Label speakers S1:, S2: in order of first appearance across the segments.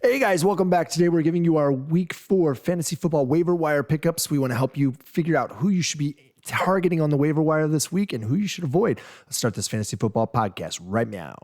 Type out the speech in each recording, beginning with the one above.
S1: Hey guys, welcome back. Today we're giving you our week 4 fantasy football waiver wire pickups. We want to help you figure out who you should be targeting on the waiver wire this week and who you should avoid. Let's start this fantasy football podcast right now.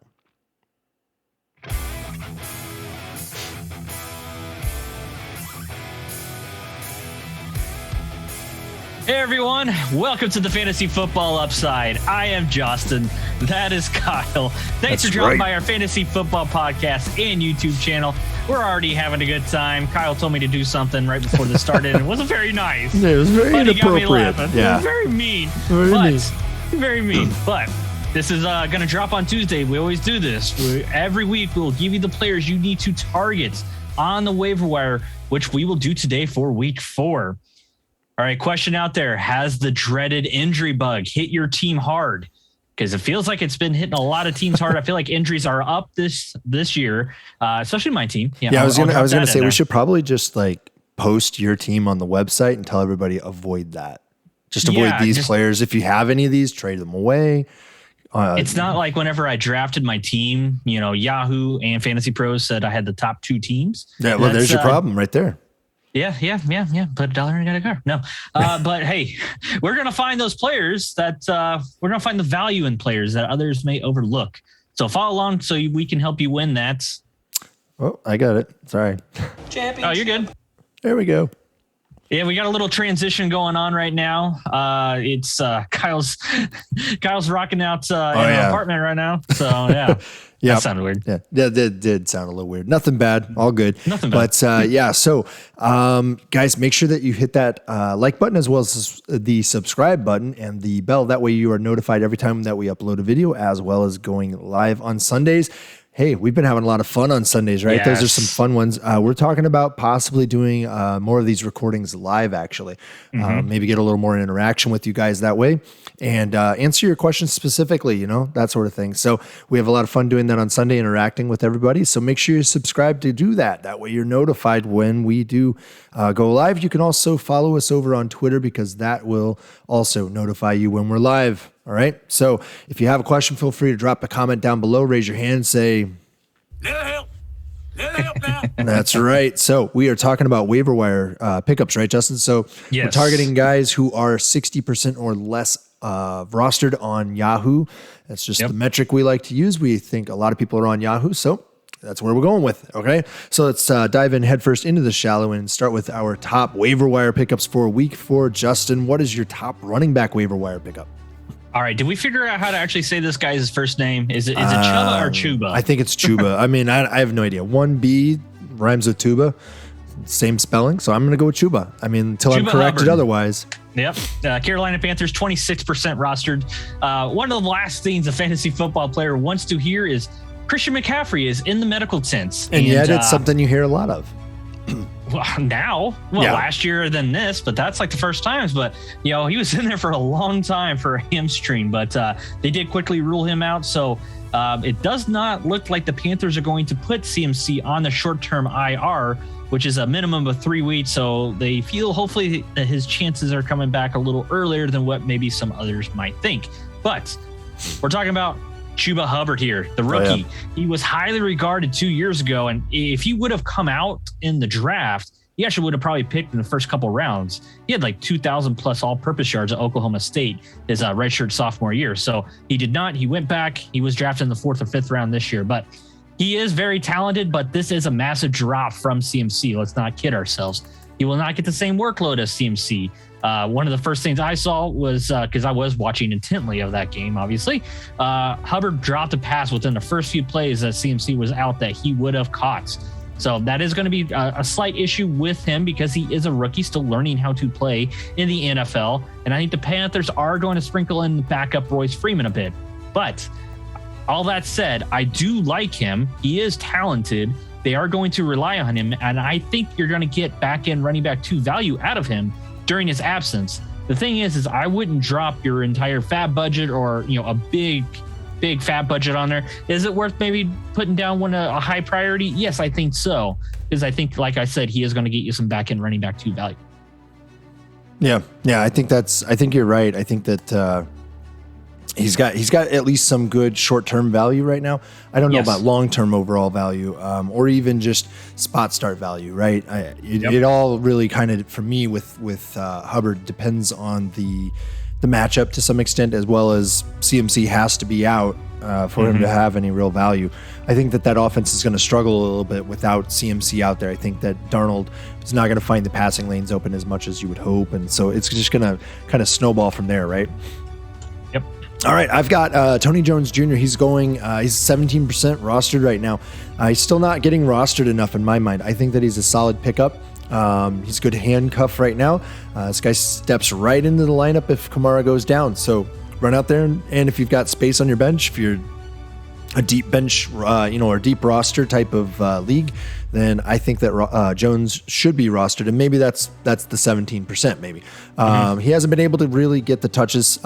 S2: Hey everyone, welcome to the Fantasy Football Upside. I am Justin. That is Kyle. Thanks for dropping by our Fantasy Football podcast and YouTube channel. We're already having a good time. Kyle told me to do something right before this started, and it wasn't very nice.
S1: It was very inappropriate.
S2: He got me laughing.
S1: Yeah.
S2: It was very mean. Very mean. But this is going to drop on Tuesday. We always do this. Every week we'll give you the players you need to target on the waiver wire, which we will do today for week 4. All right, question out there. Has the dreaded injury bug hit your team hard? Because it feels like it's been hitting a lot of teams hard. I feel like injuries are up this year, especially my team.
S1: I was gonna say we should probably just like post your team on the website and tell everybody avoid that. Just avoid these players. If you have any of these, trade them away.
S2: It's not like whenever I drafted my team, Yahoo and Fantasy Pros said I had the top 2 teams.
S1: Yeah, well, there's your problem right there.
S2: Yeah. Put $1 in a car. No. But hey, we're going to find those players that we're going to find the value in players that others may overlook. So follow along so we can help you win that.
S1: Oh, I got it. Sorry.
S2: Oh, you're good.
S1: There we go.
S2: Yeah, we got a little transition going on right now. It's Kyle's rocking out in an apartment right now. So yeah.
S1: Yeah,
S2: that sounded weird.
S1: Yeah, that did sound a little weird. Nothing bad, all good.
S2: Nothing bad.
S1: But so guys, make sure that you hit that like button as well as the subscribe button and the bell. That way you are notified every time that we upload a video, as well as going live on Sundays. Hey, we've been having a lot of fun on Sundays, right?
S2: Yes.
S1: Those are some fun ones. We're talking about possibly doing more of these recordings live, actually. Maybe get a little more interaction with you guys that way and answer your questions specifically, that sort of thing. So we have a lot of fun doing that on Sunday, interacting with everybody. So make sure you subscribe to do that. That way you're notified when we do go live. You can also follow us over on Twitter because that will also notify you when we're live. All right. So if you have a question, feel free to drop a comment down below, raise your hand, say,
S3: Little help now.
S1: That's right. So we are talking about waiver wire pickups, right, Justin? So
S2: yes.
S1: We're targeting guys who are 60% or less rostered on Yahoo. That's just the metric we like to use. We think a lot of people are on Yahoo. So that's where we're going with. Okay. So let's dive in headfirst into the shallow and start with our top waiver wire pickups for week 4. Justin, what is your top running back waiver wire pickup?
S2: All right. Did we figure out how to actually say this guy's first name? Is it Chuba or Chuba?
S1: I think it's Chuba. I mean, I have no idea. 1B rhymes with tuba, same spelling. So I'm going to go with Chuba. I mean, until I'm corrected otherwise.
S2: Yep. Carolina Panthers, 26% rostered. One of the last things a fantasy football player wants to hear is Christian McCaffrey is in the medical tent.
S1: And yet it's something you hear a lot of.
S2: Last year than this, but that's like the first times. But he was in there for a long time for a hamstring, but they did quickly rule him out. So it does not look like the Panthers are going to put CMC on the short-term IR, which is a minimum of 3 weeks. So they feel hopefully that his chances are coming back a little earlier than what maybe some others might think. But we're talking about Chuba Hubbard here, the rookie.
S1: Oh, yeah.
S2: He was highly regarded 2 years ago, and if he would have come out in the draft, he actually would have probably picked in the first couple rounds. He had like 2,000 plus all-purpose yards at Oklahoma State his redshirt sophomore year. So he did not. He went back. He was drafted in the 4th or 5th round this year, but he is very talented. But this is a massive drop from CMC. Let's not kid ourselves. He will not get the same workload as CMC. One of the first things I saw was because I was watching intently of that game, obviously. Hubbard dropped a pass within the first few plays that CMC was out that he would have caught. So that is going to be a slight issue with him because he is a rookie still learning how to play in the NFL. And I think the Panthers are going to sprinkle in the backup Royce Freeman a bit. But all that said, I do like him. He is talented. They are going to rely on him. And I think you're going to get back in running back 2 value out of him during his absence. The thing is I wouldn't drop your entire fab budget or, a big fab budget on there. Is it worth maybe putting down a high priority? Yes, I think so. Because I think, like I said, he is going to get you some back end running back 2 value.
S1: Yeah. I think you're right. I think that He's got at least some good short-term value right now. I don't know
S2: Yes.
S1: about long-term overall value, or even just spot start value, right? It all really kind of, for me, with Hubbard, depends on the matchup to some extent, as well as CMC has to be out for him to have any real value. I think that offense is going to struggle a little bit without CMC out there. I think that Darnold is not going to find the passing lanes open as much as you would hope, and so it's just going to kind of snowball from there, right?
S2: Yep.
S1: All right, I've got Tony Jones Jr. He's going, he's 17% rostered right now. He's still not getting rostered enough in my mind. I think that he's a solid pickup. He's good handcuff right now. This guy steps right into the lineup if Kamara goes down. So run out there, and if you've got space on your bench, if you're a deep bench, or deep roster type of league, then I think that Jones should be rostered, and maybe that's the 17%. Maybe he hasn't been able to really get the touches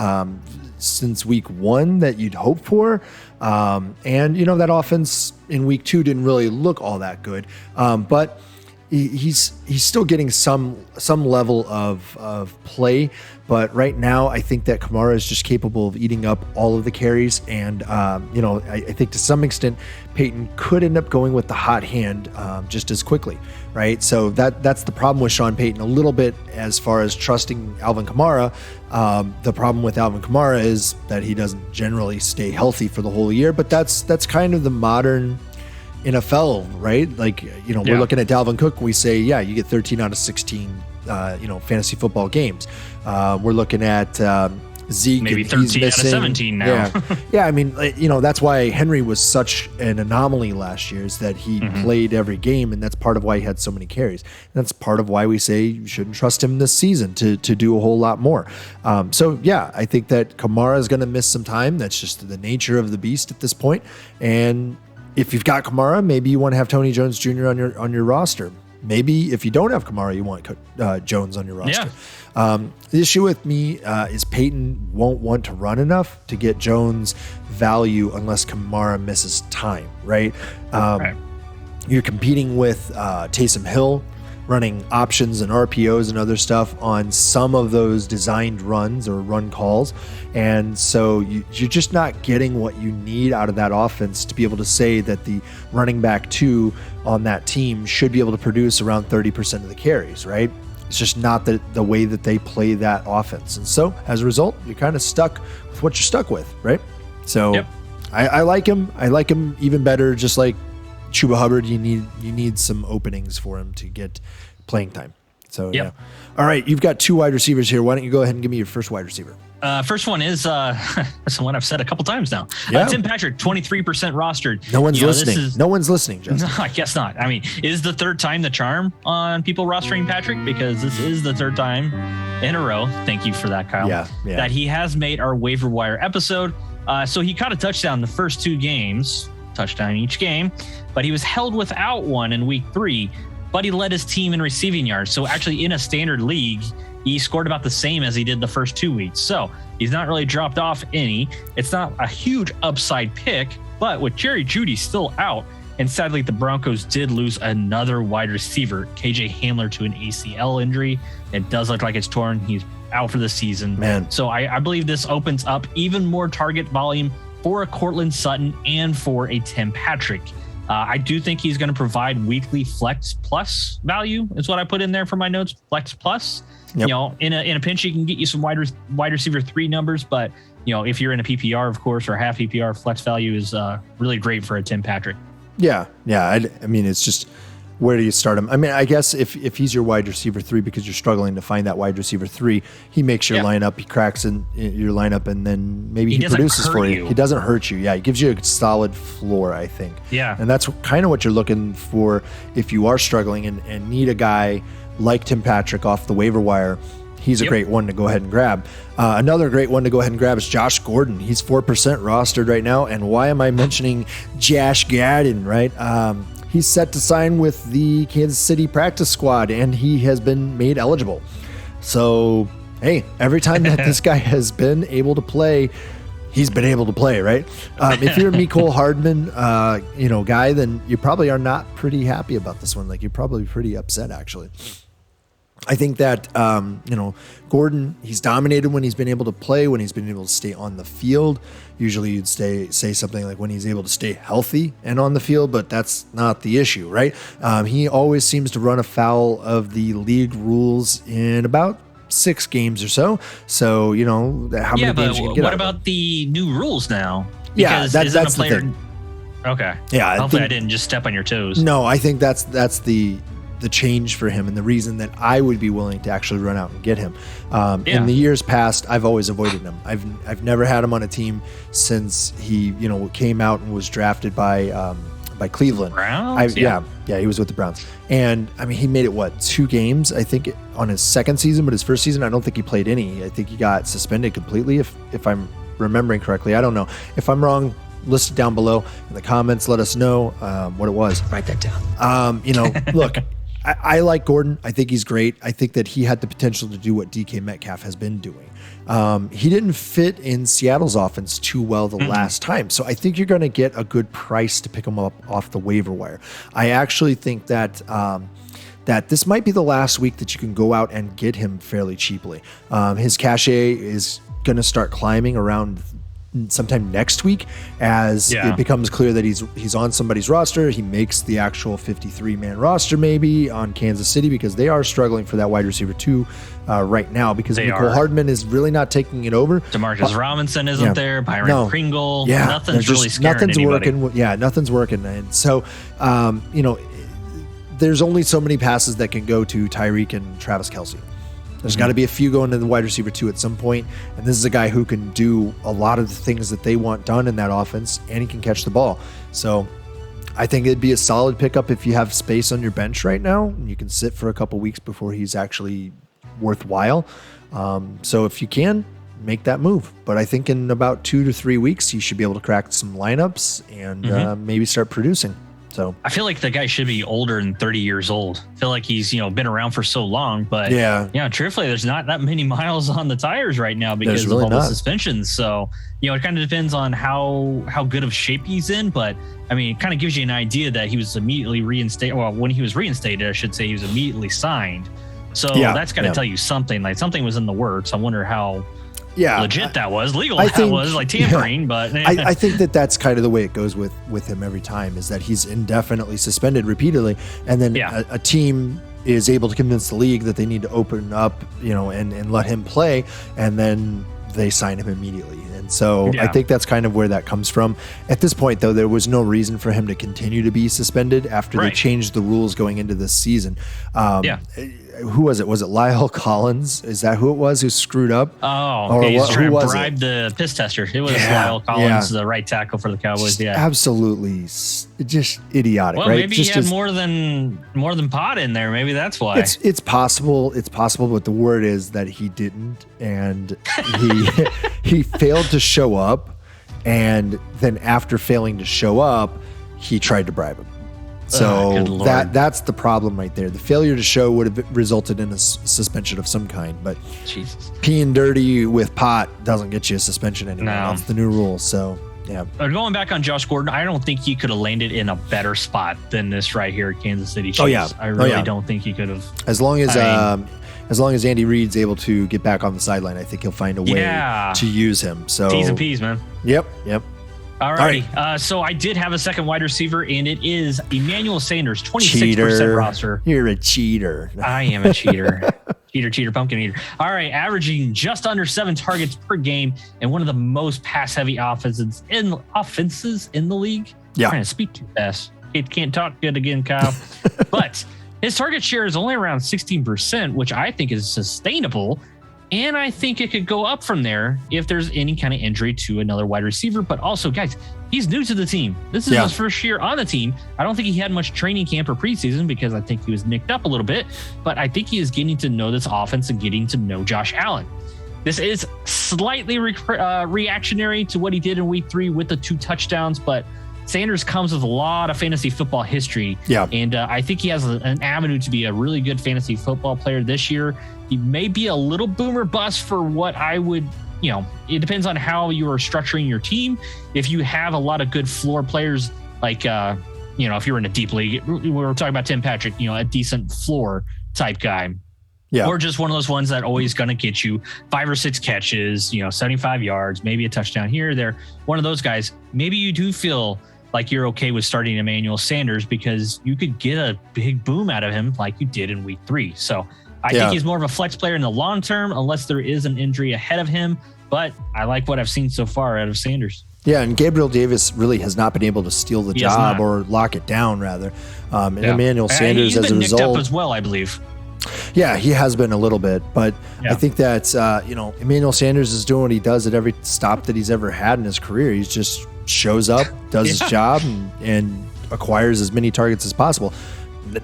S1: since week 1 that you'd hope for, and that offense in week 2 didn't really look all that good, but he's still getting some level of play. But right now, I think that Kamara is just capable of eating up all of the carries. And, I think to some extent, Peyton could end up going with the hot hand just as quickly, right? So that's the problem with Sean Payton a little bit as far as trusting Alvin Kamara. The problem with Alvin Kamara is that he doesn't generally stay healthy for the whole year. But that's kind of the modern NFL, right? Like, we're looking at Dalvin Cook. We say, you get 13 out of 16, fantasy football games. We're looking at Zeke.
S2: Maybe
S1: and
S2: 13 out of 17 now.
S1: Yeah. I mean, that's why Henry was such an anomaly last year, is that he played every game, and that's part of why he had so many carries. And that's part of why we say you shouldn't trust him this season to do a whole lot more. I think that Kamara is going to miss some time. That's just the nature of the beast at this point. And if you've got Kamara, maybe you want to have Tony Jones Jr. on your roster. Maybe if you don't have Kamara, you want Jones on your roster. The issue with me is Peyton won't want to run enough to get Jones value unless Kamara misses time, right? You're competing with Taysom Hill, running options and RPOs and other stuff on some of those designed runs or run calls. And so you're just not getting what you need out of that offense to be able to say that the running back 2 on that team should be able to produce around 30% of the carries, right? It's just not the way that they play that offense. And so as a result, you're kind of stuck with what you're stuck with, right? So I like him. I like him even better, just like Chuba Hubbard. You need some openings for him to get playing time. So yeah. All right, you've got 2 wide receivers here. Why don't you go ahead and give me your first wide receiver?
S2: First one is that's the one I've said a couple times now. Tim Patrick, 23% rostered.
S1: No one's listening. No one's listening, Justin.
S2: No, I guess not. I mean, is the third time the charm on people rostering Patrick? Because this is the third time in a row. Thank you for that, Kyle.
S1: Yeah.
S2: That he has made our waiver wire episode. So he caught a touchdown the first 2 games, touchdown each game, but he was held without one in week 3. But he led his team in receiving yards. So actually in a standard league, he scored about the same as he did the first 2 weeks. So he's not really dropped off any. It's not a huge upside pick, but with Jerry Jeudy still out, and sadly the Broncos did lose another wide receiver, KJ Hamler, to an ACL injury. It does look like it's torn. He's out for the season.
S1: Man.
S2: So I believe this opens up even more target volume for a Cortland Sutton and for a Tim Patrick. I do think he's going to provide weekly flex plus value, is what I put in there for my notes. Flex plus.
S1: Yep.
S2: In a pinch, he can get you some wide receiver 3 numbers, but if you're in a PPR, of course, or half PPR, flex value is really great for a Tim Patrick.
S1: Yeah. I mean, it's just, where do you start him? I mean, I guess if he's your wide receiver 3 because you're struggling to find that wide receiver 3, he makes your lineup, he cracks in your lineup, and then maybe he produces for you. He doesn't hurt you. Yeah, he gives you a solid floor, I think.
S2: Yeah.
S1: And that's kind of what you're looking for if you are struggling and need a guy like Tim Patrick off the waiver wire. He's a great one to go ahead and grab. Another great one to go ahead and grab is Josh Gordon. He's 4% rostered right now. And why am I mentioning Josh Gordon, right? He's set to sign with the Kansas City practice squad, and he has been made eligible. So, hey, every time that this guy has been able to play, he's been able to play, right? If you're a Mecole Hardman, guy, then you probably are not pretty happy about this one. Like, you're probably pretty upset, actually. I think that, Gordon, he's dominated when he's been able to play, when he's been able to stay on the field. Usually you'd say something like when he's able to stay healthy and on the field, but that's not the issue, right? He always seems to run afoul of the league rules in about 6 games or so. So, how many games you can get
S2: what
S1: out of
S2: about the new rules now?
S1: Yeah,
S2: Because
S1: that's the thing.
S2: Okay.
S1: Yeah.
S2: Hopefully I didn't just step on your toes.
S1: No, I think that's the change for him, and the reason that I would be willing to actually run out and get him. In the years past, I've always avoided him. I've never had him on a team since he came out and was drafted by Cleveland.
S2: Browns?
S1: Yeah, he was with the Browns, and I mean he made it 2 games I think on his second season, but his first season I don't think he played any. I think he got suspended completely if I'm remembering correctly. I don't know. If I'm wrong, list it down below in the comments. Let us know what it was.
S2: Write that down.
S1: Look, I like Gordon. I think he's great. I think that he had the potential to do what DK Metcalf has been doing. He didn't fit in Seattle's offense too well the last time. So I think you're going to get a good price to pick him up off the waiver wire. I actually think that that this might be the last week that you can go out and get him fairly cheaply. His cachet is going to start climbing around sometime next week as it becomes clear that he's on somebody's roster. He makes the actual 53-man roster maybe on Kansas City, because they are struggling for that wide receiver 2 right now, because Mecole Hardman is really not taking it over.
S2: Demarcus Robinson isn't there. Byron Pringle. Nothing's really scaring anybody.
S1: Nothing's working. And so, there's only so many passes that can go to Tyreek and Travis Kelce. There's got to be a few going to the wide receiver 2 at some point, and this is a guy who can do a lot of the things that they want done in that offense, and he can catch the ball. So I think it'd be a solid pickup if you have space on your bench right now, and you can sit for a couple weeks before he's actually worthwhile. So if you can, make that move. But I think in about 2 to 3 weeks, you should be able to crack some lineups and maybe start producing. So
S2: I feel like the guy should be older than 30 years old. I feel like he's, been around for so long, but truthfully, there's not that many miles on the tires right now because of all the suspensions. So, it kind of depends on how good of shape he's in, but I mean, it kind of gives you an idea that he was immediately reinstated. Well, when he was reinstated, I should say he was immediately signed. So that's got to tell you something, like something was in the works. I wonder how legit that was, legal that was, like tampering, but
S1: I think that's kind of the way it goes with him every time, is that he's indefinitely suspended repeatedly, and then a team is able to convince the league that they need to open up, and let him play, and then they sign him immediately. And so I think that's kind of where that comes from. At this point, though, there was no reason for him to continue to be suspended after they changed the rules going into this season. Who was it? Was it Lyle Collins? Is that who it was who screwed up?
S2: Oh, he's trying to bribe the piss tester. It was Lyle Collins, the right tackle for the Cowboys.
S1: Absolutely, just idiotic.
S2: Well,
S1: right?
S2: Maybe he had more than pot in there. Maybe that's why.
S1: It's possible. It's possible, but the word is that he didn't, and he failed to show up, and then after failing to show up, he tried to bribe him. So that's the problem right there. The failure to show would have resulted in a suspension of some kind, but peeing dirty with pot doesn't get you a suspension anymore. No. That's the new rule. So yeah.
S2: Going back on Josh Gordon, I don't think he could have landed in a better spot than this right here at Kansas City Chiefs. I really don't think he could have.
S1: As long as Andy Reid's able to get back on the sideline, I think he'll find a way to use him. So
S2: T's and P's, man.
S1: Yep.
S2: All right. So I did have a second wide receiver, and it is Emmanuel Sanders, 26% roster.
S1: You're a cheater.
S2: I am a cheater. cheater, pumpkin eater. All right, averaging just under 7 targets per game, and one of the most pass-heavy offenses in the league.
S1: Yeah.
S2: I'm trying to speak too fast. It can't talk good again, Kyle. But his target share is only around 16%, which I think is sustainable. And I think it could go up from there if there's any kind of injury to another wide receiver. But also, guys, he's new to the team. This is his first year on the team. I don't think he had much training camp or preseason because I think he was nicked up a little bit. But I think he is getting to know this offense and getting to know Josh Allen. This is slightly reactionary to what he did in week 3 with the 2 touchdowns, but Sanders comes with a lot of fantasy football history. Yeah. And I think he has an avenue to be a really good fantasy football player this year. He may be a little boomer bust for what I would, it depends on how you are structuring your team. If you have a lot of good floor players, like, if you're in a deep league, we were talking about Tim Patrick, a decent floor type guy.
S1: Yeah.
S2: Or just one of those ones that always going to get you 5 or 6 catches, 75 yards, maybe a touchdown here or there. One of those guys. Maybe you do feel like you're okay with starting Emmanuel Sanders because you could get a big boom out of him like you did in week 3. So I think he's more of a flex player in the long term, unless there is an injury ahead of him. But I like what I've seen so far out of Sanders.
S1: Yeah, and Gabriel Davis really has not been able to steal the job or lock it down, rather. And Emmanuel Sanders, as a result,
S2: nicked up as well, I believe.
S1: Yeah, he has been a little bit, but I think that Emmanuel Sanders is doing what he does at every stop that he's ever had in his career. He just shows up, does his job, and acquires as many targets as possible.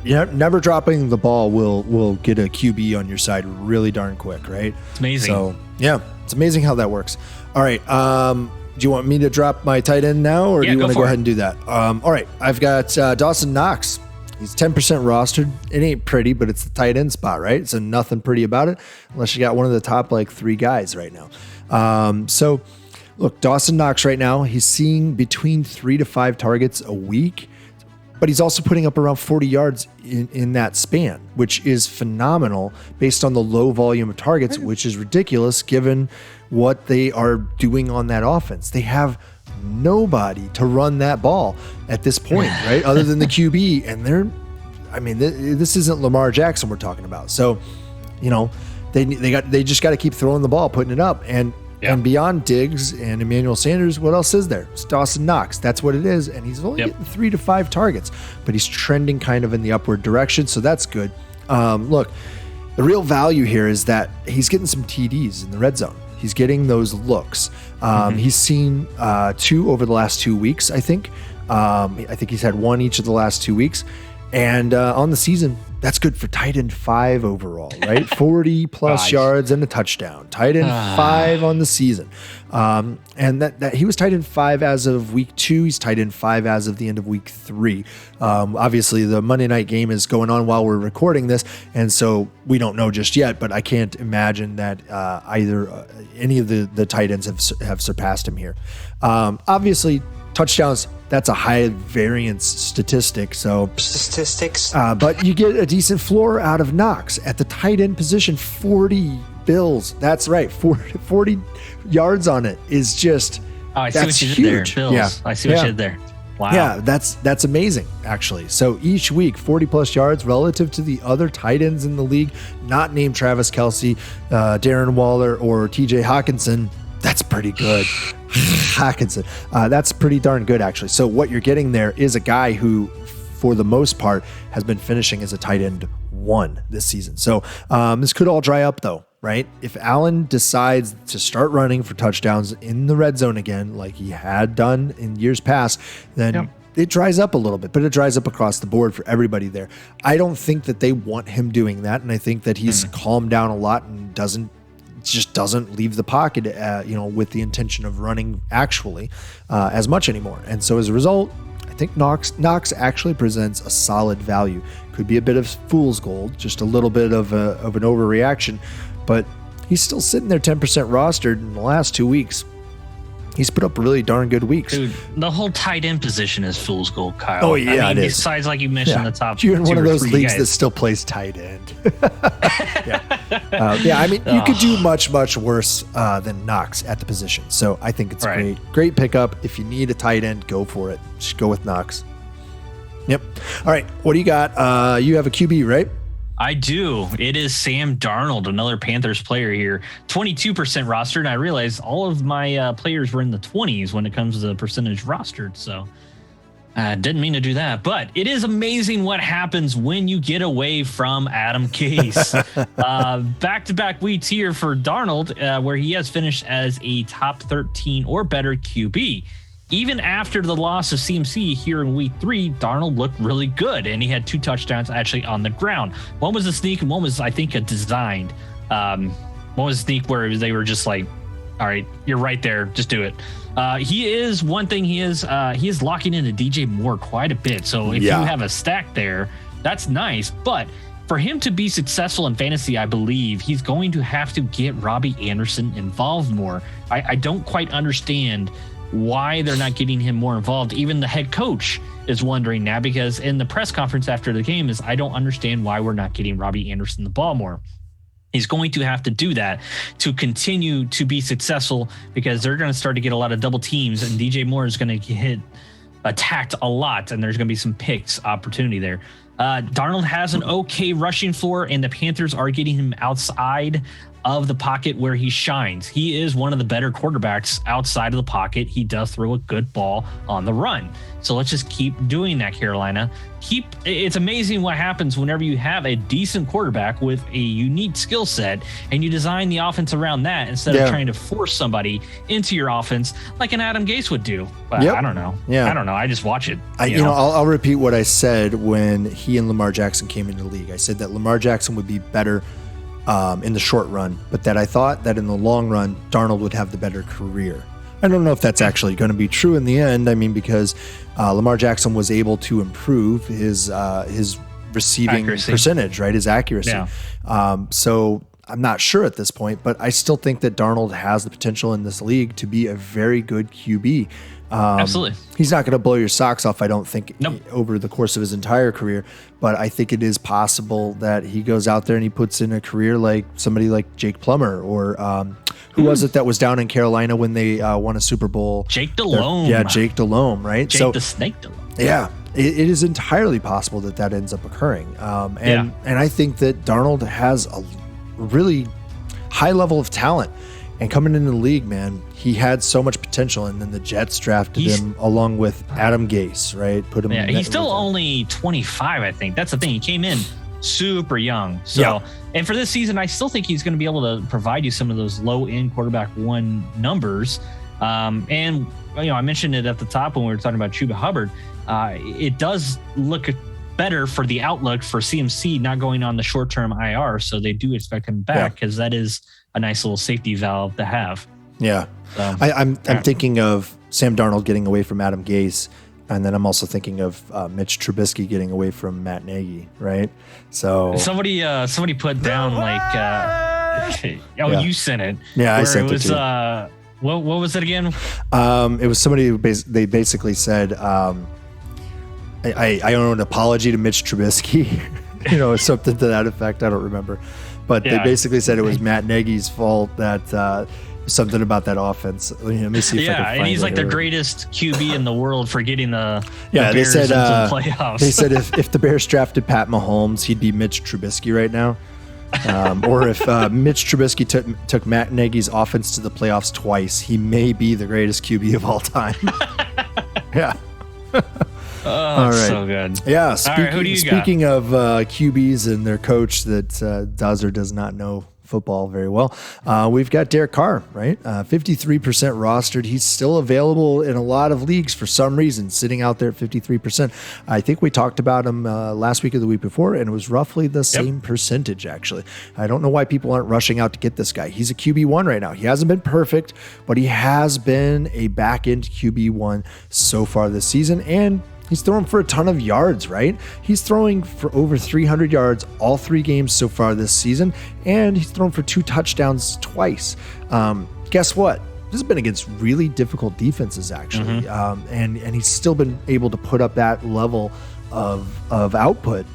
S1: Never dropping the ball will get a QB on your side really darn quick, right?
S2: It's amazing.
S1: So yeah, it's amazing how that works. All right, do you want me to drop my tight end now, or do you want to go ahead and do that? All right, I've got Dawson Knox. He's 10% rostered. It ain't pretty, but it's the tight end spot, right? So nothing pretty about it, unless you got one of the top 3 guys right now. So look, Dawson Knox right now, he's seeing between 3 to 5 targets a week, but he's also putting up around 40 yards in that span, which is phenomenal based on the low volume of targets, which is ridiculous given what they are doing on that offense. They have nobody to run that ball at this point, right? Other than the QB. And this isn't Lamar Jackson we're talking about. So, they just got to keep throwing the ball, putting it up. And beyond Diggs and Emmanuel Sanders, what else is there? It's Dawson Knox. That's what it is. And he's only getting 3 to 5 targets, but he's trending kind of in the upward direction. So that's good. Look, the real value here is that he's getting some TDs in the red zone. He's getting those looks. He's seen 2 over the last 2 weeks, I think. I think he's had 1 each of the last 2 weeks. And on the season, that's good for tight end 5 overall, right? 40 plus yards and a touchdown. Tight end 5 on the season. And that he was tight end 5 as of week 2. He's tight end 5 as of the end of week 3. Obviously, the Monday night game is going on while we're recording this, and so we don't know just yet. But I can't imagine that any of the tight ends have surpassed him here. Obviously, touchdowns, that's a high variance statistic. So
S4: statistics.
S1: But you get a decent floor out of Knox at the tight end position. 40 bills. That's right. 40 yards on it is just.
S2: Oh, I see what you did there. Bills.
S1: Yeah.
S2: I see what you did there. Wow.
S1: Yeah, that's amazing, actually. So each week, 40 plus yards relative to the other tight ends in the league, not named Travis Kelce, Darren Waller, or TJ Hawkinson. That's pretty good. Hawkinson. That's pretty darn good, actually. So what you're getting there is a guy who, for the most part, has been finishing as a tight end 1 this season. So this could all dry up, though, right? If Allen decides to start running for touchdowns in the red zone again, like he had done in years past, then it dries up a little bit, but it dries up across the board for everybody there. I don't think that they want him doing that, and I think that he's calmed down a lot and doesn't leave the pocket, with the intention of running actually as much anymore. And so as a result, I think Knox actually presents a solid value. Could be a bit of fool's gold, just a little bit of an overreaction, but he's still sitting there 10% rostered in the last 2 weeks. He's put up really darn good weeks.
S2: Dude, the whole tight end position is fool's gold, Kyle.
S1: Oh, yeah, it is.
S2: Besides, like you mentioned, the top
S1: you're in one of those leagues
S2: guys
S1: that still plays tight end. You could do much, much worse than Knox at the position. So I think it's great pickup. If you need a tight end, go for it. Just go with Knox. Yep. All right. What do you got? You have a QB, right?
S2: I do. It is Sam Darnold, another Panthers player here. 22% rostered. And I realized all of my players were in the 20s when it comes to the percentage rostered. So I didn't mean to do that. But it is amazing what happens when you get away from Adam Case. Back-to-back weeks here for Darnold, where he has finished as a top 13 or better QB. Even after the loss of CMC here in week 3, Darnold looked really good, and he had 2 touchdowns actually on the ground. One was a sneak, and one was, I think, a designed. One was a sneak where they were just like, all right, you're right there, just do it. He is locking into DJ Moore quite a bit. So if you have a stack there, that's nice. But for him to be successful in fantasy, I believe he's going to have to get Robbie Anderson involved more. I don't quite understand why they're not getting him more involved. Even the head coach is wondering now, because in the press conference after the game I don't understand why we're not getting Robbie Anderson the ball more. He's going to have to do that to continue to be successful, because they're going to start to get a lot of double teams, and DJ Moore is going to get attacked a lot, and there's going to be some picks opportunity there. Darnold has an okay rushing floor, and the Panthers are getting him outside of the pocket where he shines. He is one of the better quarterbacks outside of the pocket. He does throw a good ball on the run. So let's just keep doing that, Carolina. It's amazing what happens whenever you have a decent quarterback with a unique skill set and you design the offense around that instead of trying to force somebody into your offense like an Adam Gase would do. But I don't know. I don't know. I just watch it.
S1: I'll repeat what I said when he and Lamar Jackson came into the league. I said that Lamar Jackson would be better in the short run, but that I thought that in the long run, Darnold would have the better career. I don't know if that's actually going to be true in the end. I mean, because Lamar Jackson was able to improve his receiving percentage, right? His accuracy. Yeah. So I'm not sure at this point, but I still think that Darnold has the potential in this league to be a very good QB.
S2: Absolutely.
S1: He's not going to blow your socks off, I don't think, over the course of his entire career. But I think it is possible that he goes out there and he puts in a career like somebody like Jake Plummer or who was it that was down in Carolina when they won a Super Bowl?
S2: Jake Delhomme.
S1: Jake Delhomme, right?
S2: Jake the Snake Delhomme.
S1: Yeah, it is entirely possible that ends up occurring. And I think that Darnold has a really high level of talent. And coming into the league, man, he had so much potential, and then the Jets drafted him along with Adam Gase, right? Put him.
S2: Yeah, he's still only 25, I think. That's the thing. He came in super young. So, and for this season, I still think he's going to be able to provide you some of those low-end quarterback one numbers. And I mentioned it at the top when we were talking about Chuba Hubbard. It does look better for the outlook for CMC not going on the short-term IR, so they do expect him back because that is a nice little safety valve to have.
S1: Yeah. So, I'm thinking of Sam Darnold getting away from Adam Gase, and then I'm also thinking of Mitch Trubisky getting away from Matt Nagy, right? So
S2: somebody put down you sent it.
S1: Yeah, I sent it too.
S2: What was it again?
S1: It was somebody who they basically said, I owe an apology to Mitch Trubisky, something to that effect. I don't remember. But they basically said it was Matt Nagy's fault that something about that offense. Let me see if I can find
S2: and he's
S1: it
S2: like
S1: here.
S2: The greatest QB in the world for getting the
S1: they
S2: Bears
S1: said
S2: into the playoffs.
S1: They said if the Bears drafted Pat Mahomes, he'd be Mitch Trubisky right now. Or if Mitch Trubisky took Matt Nagy's offense to the playoffs twice, he may be the greatest QB of all time. Yeah.
S2: All right. So good.
S1: Yeah.
S2: Speaking
S1: of QBs and their coach that does or does not know football very well, we've got Derek Carr, right? 53% rostered. He's still available in a lot of leagues for some reason, sitting out there at 53%. I think we talked about him last week or the week before, and it was roughly the same percentage, actually. I don't know why people aren't rushing out to get this guy. He's a QB1 right now. He hasn't been perfect, but he has been a back-end QB1 so far this season, and he's throwing for a ton of yards, right? He's throwing for over 300 yards all 3 games so far this season, and he's thrown for 2 touchdowns twice. Guess what? This has been against really difficult defenses, actually, and he's still been able to put up that level of output.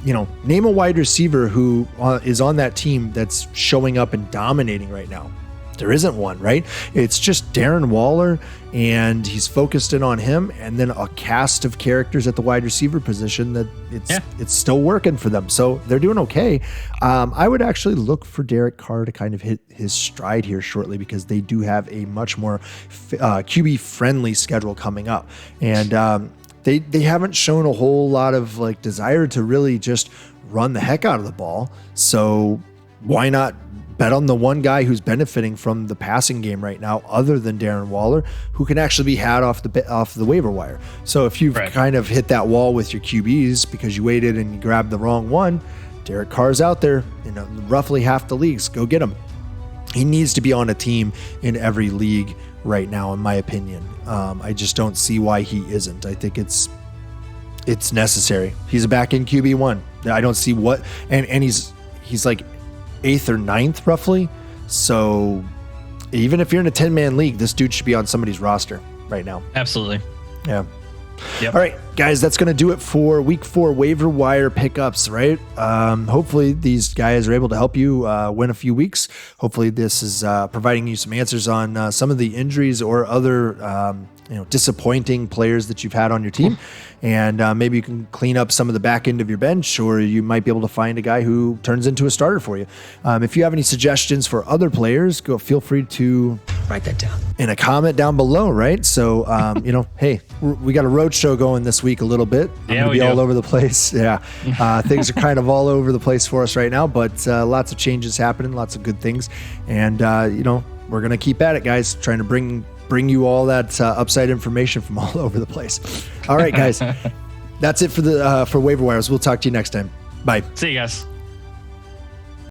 S1: Name a wide receiver who is on that team that's showing up and dominating right now. There isn't one, right? It's just Darren Waller, and he's focused in on him, and then a cast of characters at the wide receiver position that it's still working for them. So they're doing okay. I would actually look for Derek Carr to kind of hit his stride here shortly, because they do have a much more QB-friendly schedule coming up. And they haven't shown a whole lot of desire to really just run the heck out of the ball. So why not bet on the one guy who's benefiting from the passing game right now, other than Darren Waller, who can actually be had off the waiver wire. So if you've kind of hit that wall with your QBs because you waited and you grabbed the wrong one, Derek Carr's out there in roughly half the leagues. Go get him. He needs to be on a team in every league right now, in my opinion. I just don't see why he isn't. I think it's necessary. He's a back-end QB1. I don't see what, and he's like 8th or 9th roughly. So even if you're in a 10-man league, this dude should be on somebody's roster right now.
S2: Absolutely.
S1: Yeah.
S2: Yep.
S1: All right, guys, that's going to do it for week 4 waiver wire pickups, right? Hopefully these guys are able to help you win a few weeks. Hopefully this is providing you some answers on some of the injuries or other disappointing players that you've had on your team. And maybe you can clean up some of the back end of your bench, or you might be able to find a guy who turns into a starter for you. If you have any suggestions for other players, feel free to
S4: write that down
S1: in a comment down below, right? So, hey, we got a road show going this week a little bit. I'm gonna be all over the place. Yeah. Things are kind of all over the place for us right now, but lots of changes happening, lots of good things. And, we're going to keep at it, guys, trying to bring you all that upside information from all over the place. All right, guys, that's it for waiver wires. We'll talk to you next time. Bye.
S2: See you guys.